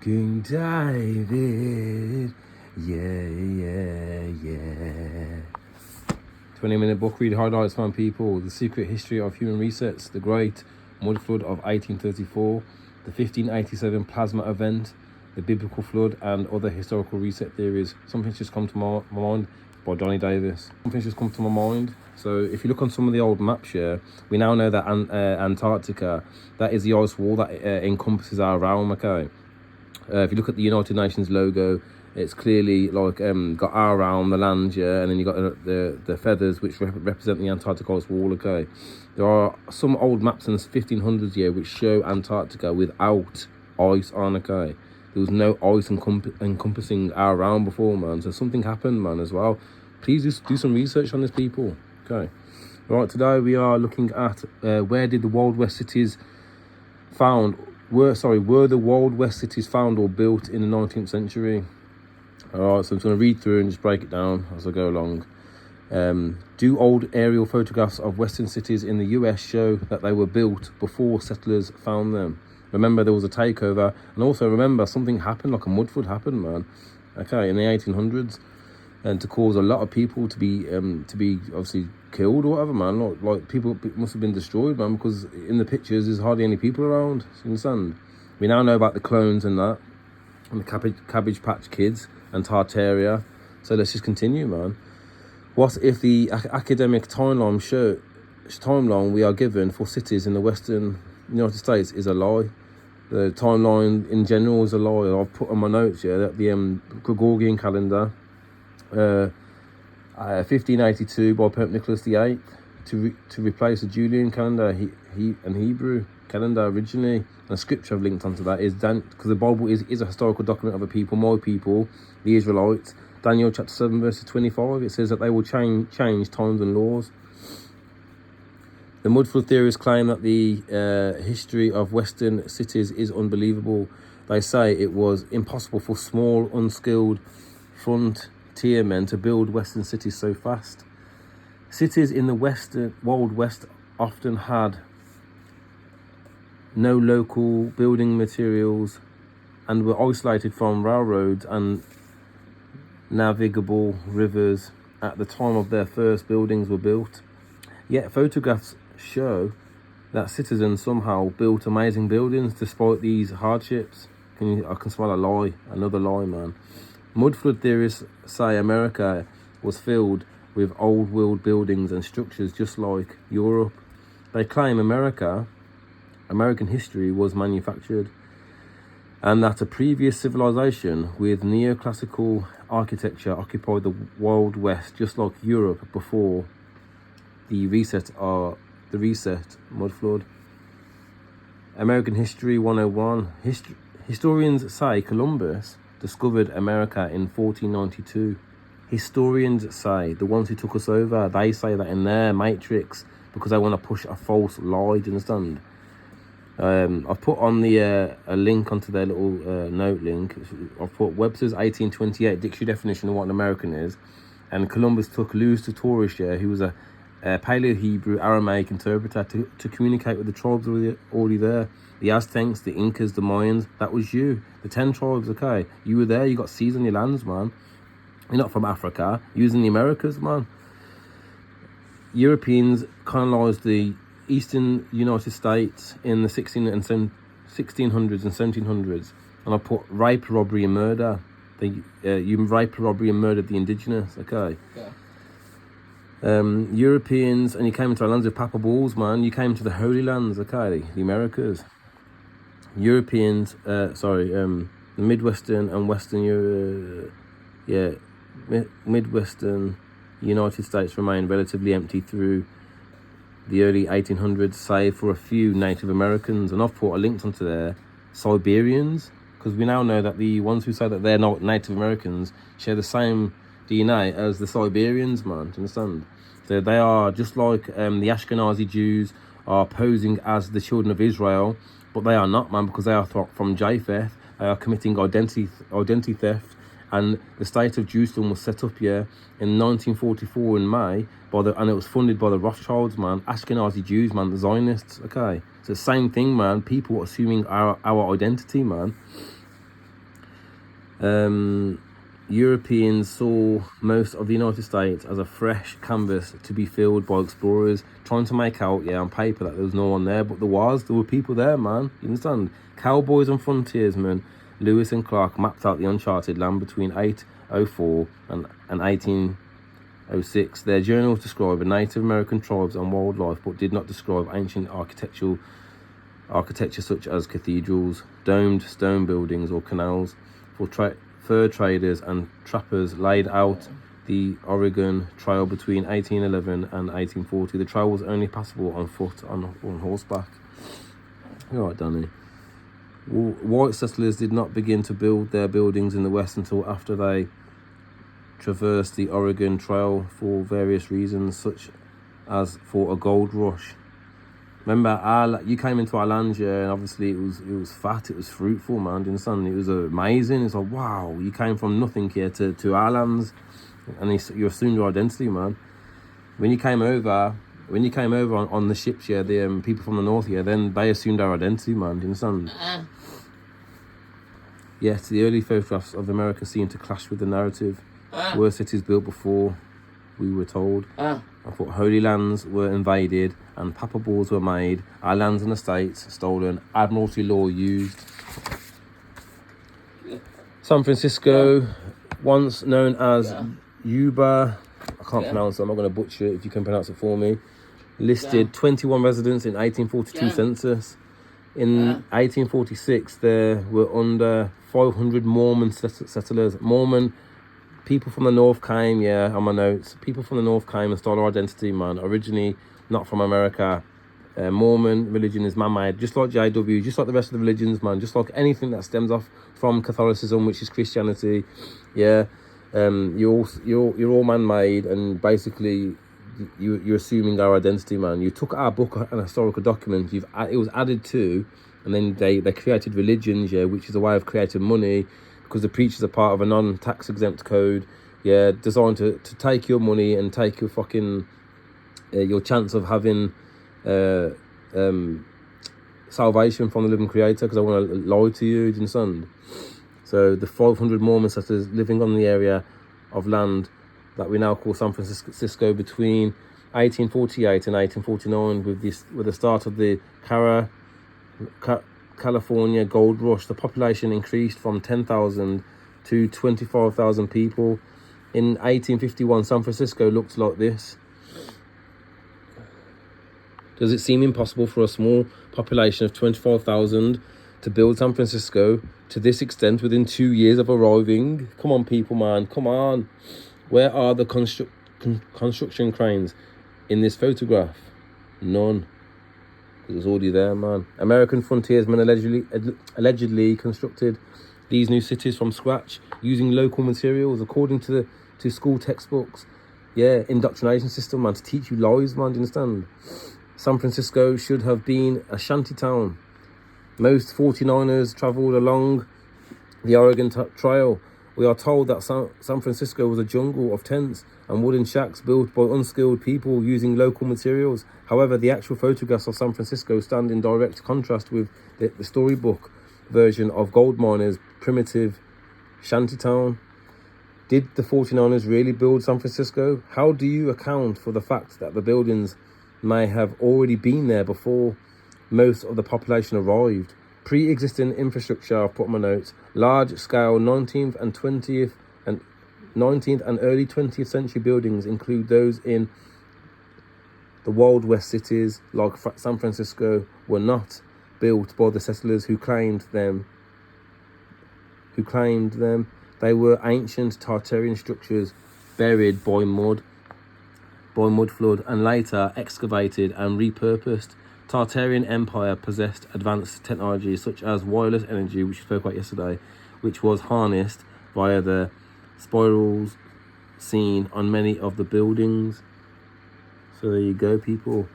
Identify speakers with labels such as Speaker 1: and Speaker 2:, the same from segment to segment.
Speaker 1: King David. Yeah. 20-minute book read highlights from people. The Secret History of Human Resets. The Great Mud Flood of 1834. The 1587 Plasma Event. The Biblical Flood and other historical reset theories. Something's just come to my mind by Donny Davis. Something's just come to my mind. So if you look on some of the old maps here, we now know that Antarctica, that is the ice wall that encompasses our realm, okay? If you look at the United Nations logo, it's clearly like got our realm, the land, yeah, and then you got the feathers which represent the Antarctic ice wall, okay? There are some old maps in the 1500s here which show Antarctica without ice on, okay? There was no ice encompassing our realm before, man. So something happened, man, as well. Please just do some research on this, people. Okay. Right, today we are looking at where did the Wild West cities were the Wild West cities found or built in the 19th century? All right, so I'm just going to read through and just break it down as I go along. Do old aerial photographs of Western cities in the US show that they were built before settlers found them? Remember, there was a takeover, and also remember something happened, like a mud flood happened, man. Okay, in the 1800s, and to cause a lot of people to be obviously killed or whatever, man. Like people must have been destroyed, man, because in the pictures there's hardly any people around. You understand? We now know about the clones and that, and the Cabbage Patch Kids and Tartaria. So let's just continue, man. What if the academic timeline we are given for cities in the Western United States is a lie? The timeline in general is a lie. I've put on my notes here that the Gregorian calendar, 1582 by Pope Nicholas VIII, to replace the Julian calendar and Hebrew calendar originally. And scripture I've linked onto that is because the Bible is a historical document of a people, my people, the Israelites. Daniel chapter 7 verse 25, it says that they will change times and laws. The mud flood theorists claim that the history of Western cities is unbelievable. They say it was impossible for small, unskilled frontier men to build Western cities so fast. Cities in the Wild West often had no local building materials and were isolated from railroads and navigable rivers at the time of their first buildings were built. Yet photographs show that citizens somehow built amazing buildings despite these hardships. I can smell a lie, another lie, man. Mud flood theorists say America was filled with old world buildings and structures just like Europe. They claim American history was manufactured, and that a previous civilization with neoclassical architecture occupied the Wild West just like Europe before the reset mud flood. American History 101. Historians say Columbus discovered America in 1492. Historians say, the ones who took us over, they say that in their matrix because they want to push a false lie, do you understand? I've put on the a link onto their little note link. I've put Webster's 1828 dictionary definition of what an American is, and Columbus took Louis de Torres, who was a Paleo-Hebrew Aramaic interpreter to communicate with the tribes already there. The Aztecs, the Incas, the Mayans, that was you. The 10 tribes, okay? You were there, you got seas on your lands, man. You're not from Africa, you're using the Americas, man. Europeans colonized the eastern United States in the 1600s and 1700s. And I put rape, robbery and murder. You rape, robbery and murdered the indigenous, okay?
Speaker 2: Yeah.
Speaker 1: Europeans, and you came into our lands with Papa Balls, man. You came to the Holy Lands, okay, the Americas. Europeans, the Midwestern and Western Midwestern United States remained relatively empty through the early 1800s, save for a few Native Americans. And I've put a link onto there, Siberians, because we now know that the ones who say that they're not Native Americans share the same DNA as the Siberians, man. Do you understand? So they are just like the Ashkenazi Jews are posing as the children of Israel, but they are not, man, because they are from Japheth. They are committing identity theft, and the state of Jerusalem was set up here in 1944 in May and it was funded by the Rothschilds, man. Ashkenazi Jews, man, the Zionists. Okay, so the same thing, man. People assuming our identity, man. Europeans saw most of the United States as a fresh canvas to be filled by explorers trying to make out, on paper, that there was no one there, but there were people there, man. You understand? Cowboys and frontiersmen, Lewis and Clark, mapped out the uncharted land between 804 and 1806. Their journals describe Native American tribes and wildlife, but did not describe ancient architecture such as cathedrals, domed stone buildings, or canals. For fur traders and trappers laid out the Oregon Trail between 1811 and 1840. The trail was only passable on foot, on horseback. You're right, Danny. White settlers did not begin to build their buildings in the West until after they traversed the Oregon Trail for various reasons, such as for a gold rush. Remember, you came into our land, and obviously it was fat, it was fruitful, man. Do you understand? It was amazing. It's like, wow, you came from nothing here to our lands, and you assumed your identity, man. When you came over on the ships, the people from the north, then they assumed our identity, man. Do you understand? Yes, the early photographs of America seem to clash with the narrative. Were cities built before we were told? I thought holy lands were invaded and papa balls were made, our lands and estates stolen, admiralty law used. San Francisco, once known as Yuba, I can't pronounce it, I'm not going to butcher it if you can pronounce it for me, listed 21 residents in 1842 census. In 1846, there were under 500 Mormon settlers. Mormon people from the north came, on my notes. People from the north came and stole our identity, man. Originally not from America. Mormon religion is man-made, just like JW, just like the rest of the religions, man. Just like anything that stems off from Catholicism, which is Christianity. You're all man-made, and basically you're assuming our identity, man. You took our book, an historical document. It was added to, and then they created religions, which is a way of creating money, because the preachers are part of a non-tax exempt code, designed to take your money and take your fucking your chance of having salvation from the living creator, because I want to lie to you, do you understand? So the 500 Mormon settlers living on the area of land that we now call San Francisco between 1848 and 1849, with the start of the California gold rush, the population increased from 10,000 to 25,000 people. In 1851, San Francisco looked like this. Does it seem impossible for a small population of 25,000 to build San Francisco to this extent within 2 years of arriving? Come on, people, man, come on. Where are the construction cranes in this photograph? None. It was already there, man. American frontiersmen allegedly constructed these new cities from scratch using local materials according to school textbooks. Indoctrination system, man, to teach you lies, man. Do you understand? San Francisco should have been a shanty town. Most 49ers travelled along the Oregon Trail. We are told that San Francisco was a jungle of tents and wooden shacks built by unskilled people using local materials. However, the actual photographs of San Francisco stand in direct contrast with the storybook version of gold miners' primitive shantytown. Did the 49ers really build San Francisco? How do you account for the fact that the buildings may have already been there before most of the population arrived? Pre-existing infrastructure, I've put my notes, large-scale 19th and early 20th century buildings include those in the Wild West cities like San Francisco were not built by the settlers who claimed them. They were ancient Tartarian structures buried by mud flood and later excavated and repurposed. Tartarian Empire possessed advanced technology such as wireless energy, which we spoke about yesterday, which was harnessed via the spirals seen on many of the buildings. So there you go, people.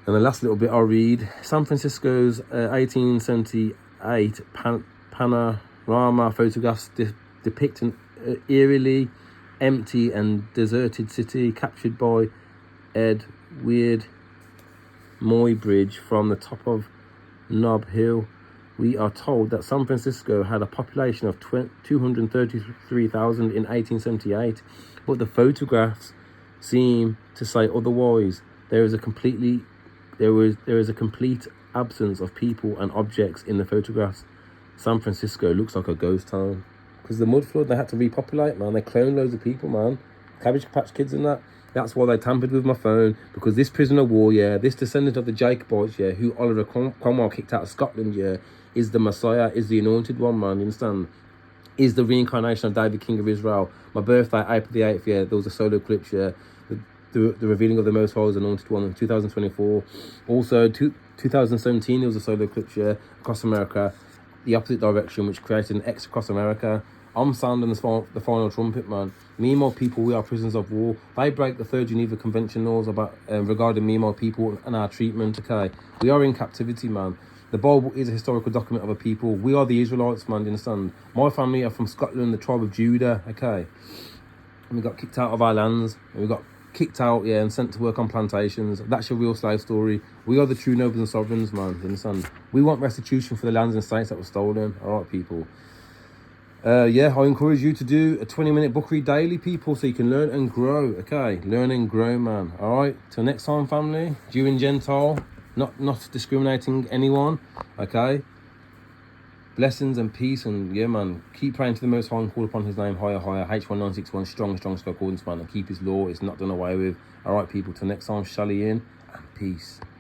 Speaker 1: And the last little bit I'll read. San Francisco's 1878 panorama photographs depict an eerily empty and deserted city captured by Ed Weird Muybridge from the top of Nob Hill, we are told that San Francisco had a population of 233,000 in 1878, but the photographs seem to say otherwise. There is a complete absence of people and objects in the photographs. San Francisco looks like a ghost town. Because the mud flood, they had to repopulate, man. They cloned loads of people, man. Cabbage Patch Kids and that. That's why they tampered with my phone. Because this prisoner of war, yeah, this descendant of the Jacobites, yeah, who Oliver Cromwell kicked out of Scotland, yeah, is the Messiah, is the anointed one, man. You understand? Is the reincarnation of David, King of Israel. My birthday, April the 8th, yeah, there was a solar eclipse, yeah. The revealing of the Most High's anointed one in 2024. Also, 2017, there was a solar eclipse, yeah, across America, the opposite direction, which created an X across America. I'm sounding the final trumpet, man. Me and my people, we are prisoners of war. They break the Third Geneva Convention laws about regarding me and my people and our treatment, okay? We are in captivity, man. The Bible is a historical document of a people. We are the Israelites, man, do you understand? My family are from Scotland, the tribe of Judah, okay? And we got kicked out of our lands. And we got kicked out, yeah, and sent to work on plantations. That's your real slave story. We are the true nobles and sovereigns, man, do you understand? We want restitution for the lands and states that were stolen. All right, people. Yeah, I encourage you to do a 20-minute book read daily, people, so you can learn and grow, okay? Learn and grow, man. All right, till next time, family. Jew and Gentile, not discriminating anyone, okay? Blessings and peace, and yeah, man, keep praying to the Most High and call upon his name higher, higher. H1961, strong accordance, man, and keep his law. It's not done away with. All right, people, till next time, Shalom and peace.